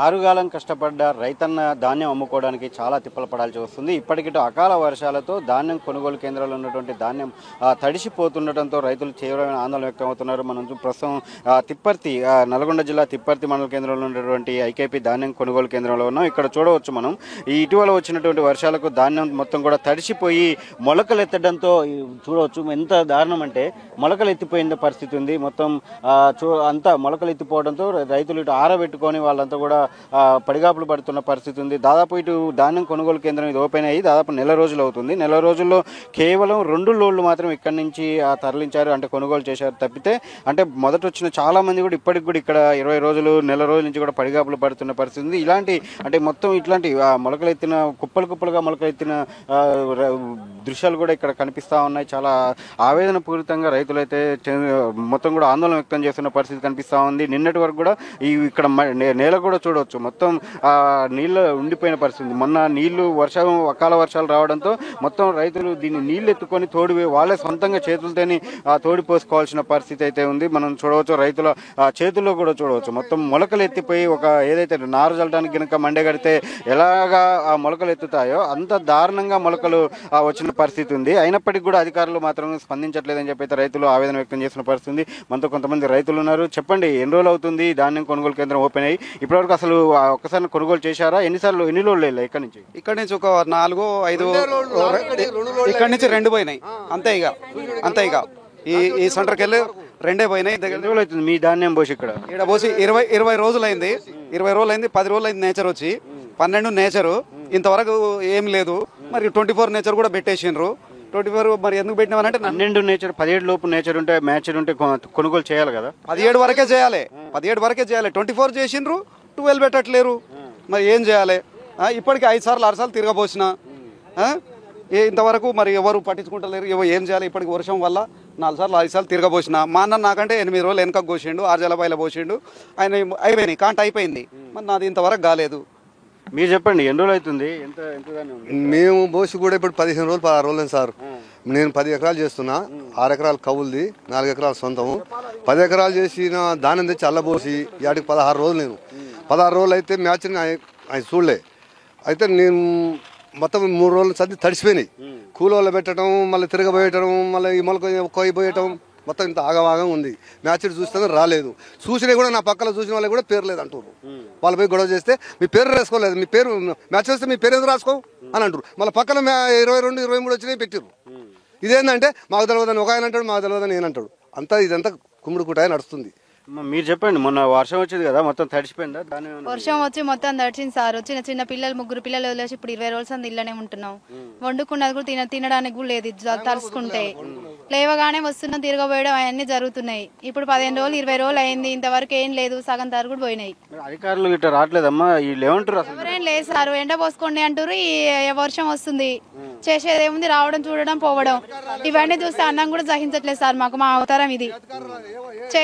ఆరుగాలం కష్టపడ్డ రైతన్న ధాన్యం అమ్ముకోవడానికి చాలా తిప్పలు పడాల్సి వస్తుంది. ఇప్పటికిట అకాల వర్షాలతో ధాన్యం కొనుగోలు కేంద్రాల్లో ఉన్నటువంటి ధాన్యం తడిసిపోతుండటంతో రైతులు తీవ్రమైన ఆందోళన వ్యక్తం అవుతున్నారు. మనం ప్రస్తుతం తిప్పర్తి నల్గొండ జిల్లా తిప్పర్తి మండల కేంద్రంలో ఉన్నటువంటి ఐకేపీ ధాన్యం కొనుగోలు కేంద్రంలో ఉన్నాం. ఇక్కడ చూడవచ్చు మనం ఈ ఇటీవల వచ్చినటువంటి వర్షాలకు ధాన్యం మొత్తం కూడా తడిసిపోయి మొలకలు ఎత్తడంతో చూడవచ్చు ఎంత దారుణం అంటే మొలకలు ఎత్తిపోయిన పరిస్థితి ఉంది. మొత్తం అంతా మొలకలు ఎత్తిపోవడంతో రైతులు ఇటు ఆరబెట్టుకొని వాళ్ళంతా కూడా పడిగాపులు పడుతున్న పరిస్థితి ఉంది. దాదాపు ఇటు ధాన్యం కొనుగోలు కేంద్రం ఇది ఓపెన్ అయ్యి దాదాపు నెల రోజులు అవుతుంది. నెల రోజుల్లో కేవలం 2 లోడ్లు మాత్రం ఇక్కడి నుంచి తరలించారు, అంటే కొనుగోలు చేశారు తప్పితే, అంటే మొదట వచ్చిన చాలా మంది కూడా ఇప్పటికి కూడా ఇక్కడ 20 రోజులు నెల రోజుల నుంచి కూడా పడిగాపులు పడుతున్న పరిస్థితి ఉంది. ఇలాంటి అంటే మొత్తం ఇట్లాంటి మొలకలెత్తిన కుప్పలుగా మొలకలెత్తిన దృశ్యాలు కూడా ఇక్కడ కనిపిస్తూ ఉన్నాయి. చాలా ఆవేదన పూరితంగా రైతులైతే మొత్తం కూడా ఆందోళన వ్యక్తం చేస్తున్న పరిస్థితి కనిపిస్తూ ఉంది. నిన్నటి వరకు కూడా ఇక్కడ నేల కూడా చూడవచ్చు మొత్తం నీళ్ళు ఉండిపోయిన పరిస్థితి. మొన్న నీళ్లు అకాల వర్షాలు రావడంతో మొత్తం రైతులు దీన్ని నీళ్లు ఎత్తుకొని వాళ్ళే సొంతంగా చేతులతోని తోడిపోసుకోవాల్సిన పరిస్థితి అయితే ఉంది. మనం చూడవచ్చు రైతుల చేతుల్లో కూడా చూడవచ్చు మొత్తం మొలకలు ఎత్తిపోయి ఏదైతే నారు చల్లడానికి కనుక మండగడితే ఎలాగా ఆ మొలకలు ఎత్తుతాయో అంత దారుణంగా మొలకలు వచ్చిన పరిస్థితి ఉంది. అయినప్పటికీ కూడా అధికారులు మాత్రం స్పందించట్లేదని చెప్పి అయితే రైతులు ఆవేదన వ్యక్తం చేసిన పరిస్థితి ఉంది. మనతో కొంతమంది రైతులు ఉన్నారు. చెప్పండి, ఎన్ని రోజులు అవుతుంది ధాన్యం కొనుగోలు కేంద్రం ఓపెన్ అయ్యి? ఇప్పటివరకు అసలు ఒక్కసారి కొనుగోలు చేశారా? ఎన్ని లోడ్లు వెళ్ళాయి ఇక్కడ నుంచి? ఇక్కడ నుంచి ఒక 4-5 ఇక్కడ నుంచి 2 పోయినాయి అంతే ఇక ఈ సెంటర్కి వెళ్ళి 2 పోయినాయి. అవుతుంది మీ ధాన్యం పోసి ఇక్కడ పోసి 20 రోజులు అయింది. 20 రోజులు అయింది, 10 రోజులు అయింది నేచర్ వచ్చి. 12 నేచరు ఇంతవరకు ఏం లేదు. మరి 24 నేచర్ కూడా పెట్టేసిండ్రు. 24 మరి ఎందుకు పెట్టినామనంటే 12 నేచర్ 17 లోపు నేచర్ ఉంటే కొనుగోలు చేయాలి కదా. 17 వరకే చేయాలి. 24 చేసిండ్రు, 12 పెట్టట్లేరు. మరి ఏం చేయాలి? ఇప్పటికి 5 సార్లు 6 సార్లు తిరగబోసిన ఇంతవరకు మరి ఎవరు పట్టించుకుంటలేరు. ఏం చేయాలి? ఇప్పటికి వర్షం వల్ల 4 సార్లు 5 సార్లు తిరగబోసిన. మా అన్న నాకంటే 8 రోజులు వెనక కోసిండు, 6 జలపాయలు పోసిండు. ఆయన అయిపోయినాయి, కాంట అయిపోయింది. మరి నాది ఇంతవరకు కాలేదు. మీరు చెప్పండి, ఎన్ని రోజులు అవుతుంది? మేము బోసి కూడా ఇప్పుడు 15 రోజులు 16 రోజులు సార్. నేను 10 ఎకరాలు చేస్తున్నా. 6 ఎకరాలు కవులది, 4 ఎకరాలు సొంతము. 10 ఎకరాలు చేసిన దానం తెచ్చి అల్లబోసి యాడికి 16 రోజులు. నేను 16 రోజులు అయితే మ్యాచ్ని ఆయన చూడలే. అయితే నేను మొత్తం 3 రోజులు సర్ది తడిసిపోయినాయి. కూలోళ్ళు పెట్టడం, మళ్ళీ తిరగబోయటం, మళ్ళీ ఈ మొలక కొయ్యబోయటం, మొత్తం ఇంత ఆగవాగం ఉంది. మ్యాచ్ చూస్తే రాలేదు. చూసినా కూడా నా పక్కన చూసిన వాళ్ళకి కూడా పేరు లేదు అంటారు. వాళ్ళు పోయి గొడవ చేస్తే మీ పేరు రాసుకోలేదు, మీ పేరు మ్యాచ్ వస్తే మీ పేరు ఎందుకు రాసుకో అని అంటారు. మళ్ళీ పక్కన 22, 23 వచ్చినాయి పెట్టిరు. ఇదేంటంటే మాకు తెలియదని ఒక ఆయన అంటాడు, మాకు తెలియదని నేను అంటాడు. ఇదంతా కుమ్ముడు కుటాయి నడుస్తుంది. మీరు చెప్పండి, మొన్న వర్షం వచ్చింది కదా, మొత్తం తడిసిపోయిందా? వర్షం వచ్చి మొత్తం తడిచింది సార్. చిన్న పిల్లలు 3 పిల్లలు వదిలేసి ఇప్పుడు 20 రోజులు సంది ఇళ్ళనే ఉంటున్నాం. వండుకున్నది కూడా తినడానికి కూడా లేదు. తలుసుకుంటే లేవగానే వస్తున్నాం, తిరగబోయడం అవన్నీ జరుగుతున్నాయి. ఇప్పుడు 15 రోజులు 20 రోజులు అయింది, ఇంతవరకు ఏం లేదు. సగం తరు కూడా పోయినాయి. అధికారులు ఇట్లా రావట్లేదమ్మా, ఎవరేం లేదు సార్. ఎండ పోసుకోండి అంటారు, ఈ వర్షం వస్తుంది. చేసేది ఏముంది? రావడం, చూడడం, పోవడం. ఇవన్నీ చూస్తే అన్నం కూడా సహించట్లేదు సార్. మా అవతారం ఇది.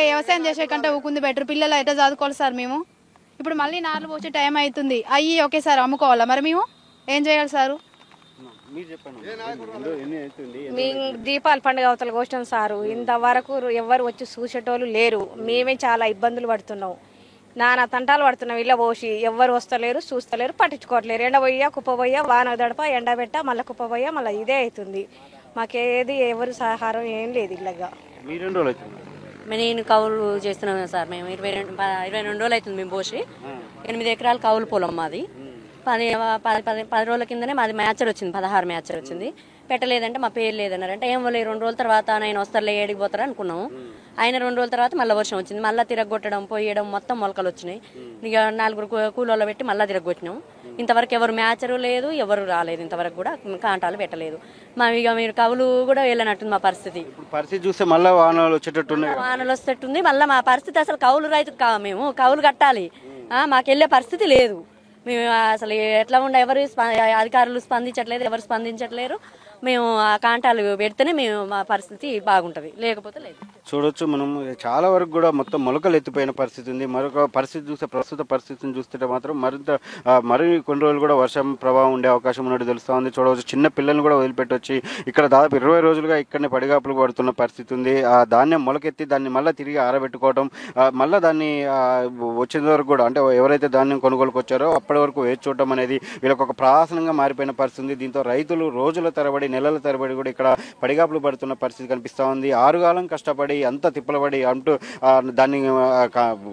వ్యవసాయం చేసే కంటే ఊకుంది బెటర్. పిల్లలు అయితే చదువుకోవాలి సార్. మేము ఇప్పుడు మళ్ళీ నార్లు పోసే టైం అవుతుంది. ఒకేసారి అమ్ముకోవాలా? మరి మేము ఏం చేయాలి సారు? మేము దీపావళి పండుగ అవతల కోసాం సారు. ఇంతవరకు ఎవరు వచ్చి చూసేటోళ్ళు లేరు. మేమే చాలా ఇబ్బందులు పడుతున్నాం. నానా తంటాలు పడుతున్నాం. ఇళ్ళ పోసి ఎవ్వరు వస్తలేరు, చూస్తలేరు, పట్టించుకోవట్లేరు. ఎండ పోయ్యా, కుప్ప పోయ్యా, వాన దడప, ఎండ పెట్ట, మళ్ళీ కుప్ప పోయ్యా, మళ్ళీ ఇదే అవుతుంది. మాకేది ఎవరు సహారం ఏం లేదు. ఇలాగా నేను కౌలు చేస్తున్నాను సార్. మేము 22 రోజులు అవుతుంది మేము పోసి. 8 ఎకరాలు కౌలు పొలం మాది. 10 రోజుల కిందనే మాది మ్యాచర్ వచ్చింది, 16 మ్యాచర్ వచ్చింది. పెట్టలేదంటే మా పేరు లేదన్నారంటే ఏం లేదు, 2 రోజుల తర్వాత ఆయన వస్తారులే, ఏడికి పోతారు అనుకున్నాము. ఆయన 2 రోజుల తర్వాత మళ్ళీ వర్షం వచ్చింది. మళ్ళీ తిరగొట్టడం, పోయడం, మొత్తం మొలకలు వచ్చినాయి. ఇక 4 కూలోళ్ళు పెట్టి మళ్ళీ తిరగొట్టినాము. ఇంతవరకు ఎవరు మ్యాచరు లేదు, ఎవరు రాలేదు. ఇంతవరకు కూడా కాంటాలు పెట్టలేదు. ఇక మీరు కవులు కూడా వెళ్ళనట్టుంది మా పరిస్థితి. చూస్తే మళ్ళీ వానలు వచ్చేటట్టుంది. మళ్ళీ మా పరిస్థితి అసలు కౌలు రైతు మేము కౌలు కట్టాలి. మాకు వెళ్ళే పరిస్థితి లేదు. మేము అసలు ఎట్లా ఎవరు అధికారులు స్పందించట్లేదు, ఎవరు స్పందించట్లేరు. మేము ఆ కాంటాలు పెడితేనే మేము మా పరిస్థితి బాగుంటుంది, లేకపోతే లేదు. చూడొచ్చు మనం చాలా వరకు కూడా మొత్తం మొలకలు ఎత్తిపోయిన పరిస్థితి ఉంది. మరొక పరిస్థితి చూస్తే ప్రస్తుత పరిస్థితిని చూస్తుంటే మాత్రం మరి కొన్ని రోజులు కూడా వర్షం ప్రభావం ఉండే అవకాశం ఉన్నట్టు తెలుస్తూ ఉంది. చూడవచ్చు చిన్న పిల్లల్ని కూడా వదిలిపెట్టొచ్చి ఇక్కడ దాదాపు 20 రోజులుగా ఇక్కడనే పడిగాపులు పడుతున్న పరిస్థితి ఉంది. ఆ ధాన్యం మొలకెత్తి దాన్ని మళ్ళీ తిరిగి ఆరబెట్టుకోవడం, మళ్ళీ దాన్ని వచ్చేంత వరకు కూడా అంటే ఎవరైతే ధాన్యం కొనుగోలుకు వచ్చారో అప్పటి వరకు వేచి చూడటం అనేది వీళ్ళకి ఒక ప్రహాసనంగా మారిపోయిన పరిస్థితి ఉంది. దీంతో రైతులు రోజుల తరబడి నెలల తరబడి కూడా ఇక్కడ పడిగాపులు పడుతున్న పరిస్థితి కనిపిస్తూ ఉంది. ఆరుగాలం కష్టపడి అంత తిప్పలబడి అంటూ దాన్ని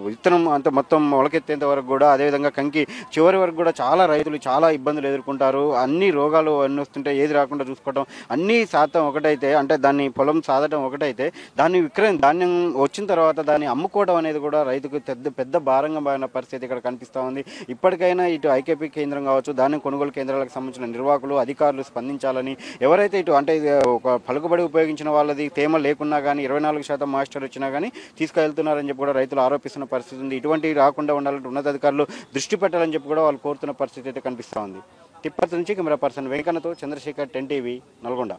విత్తనం అంత మొత్తం మొలకెత్తేంత వరకు కూడా, అదేవిధంగా కంకి చివరి వరకు కూడా చాలా రైతులు చాలా ఇబ్బందులు ఎదుర్కొంటారు. అన్ని రోగాలు అన్నీ వస్తుంటే ఏది రాకుండా చూసుకోవడం, అన్ని శాతం ఒకటైతే అంటే దాన్ని పొలం సాధటం ఒకటైతే దాన్ని ధాన్యం వచ్చిన తర్వాత దాన్ని అమ్ముకోవడం అనేది కూడా రైతుకు పెద్ద భారంగా మారిన పరిస్థితి ఇక్కడ కనిపిస్తూ ఉంది. ఇప్పటికైనా ఇటు ఐకేపీ కేంద్రం కావచ్చు, ధాన్యం కొనుగోలు కేంద్రాలకు సంబంధించిన నిర్వాహకులు అధికారులు స్పందించాలని, ఎవరైతే ఇటు అంటే ఒక పలుకుబడి ఉపయోగించిన వాళ్ళది తేమ లేకున్నా కానీ 24% మాయిశ్చర్ వచ్చినా కానీ తీసుకెళ్తున్నారని చెప్పి కూడా రైతులు ఆరోపిస్తున్న పరిస్థితి ఉంది. ఇటువంటివి రాకుండా ఉండాలంటే ఉన్నతాధికారులు దృష్టి పెట్టాలని చెప్పి కూడా వాళ్ళు కోరుతున్న పరిస్థితి అయితే కనిపిస్తూ ఉంది. తిప్పర్తి నుంచి కెమెరా పర్సన్ వెంకన్నతో చంద్రశేఖర్, 10 టీవీ, నల్గొండ.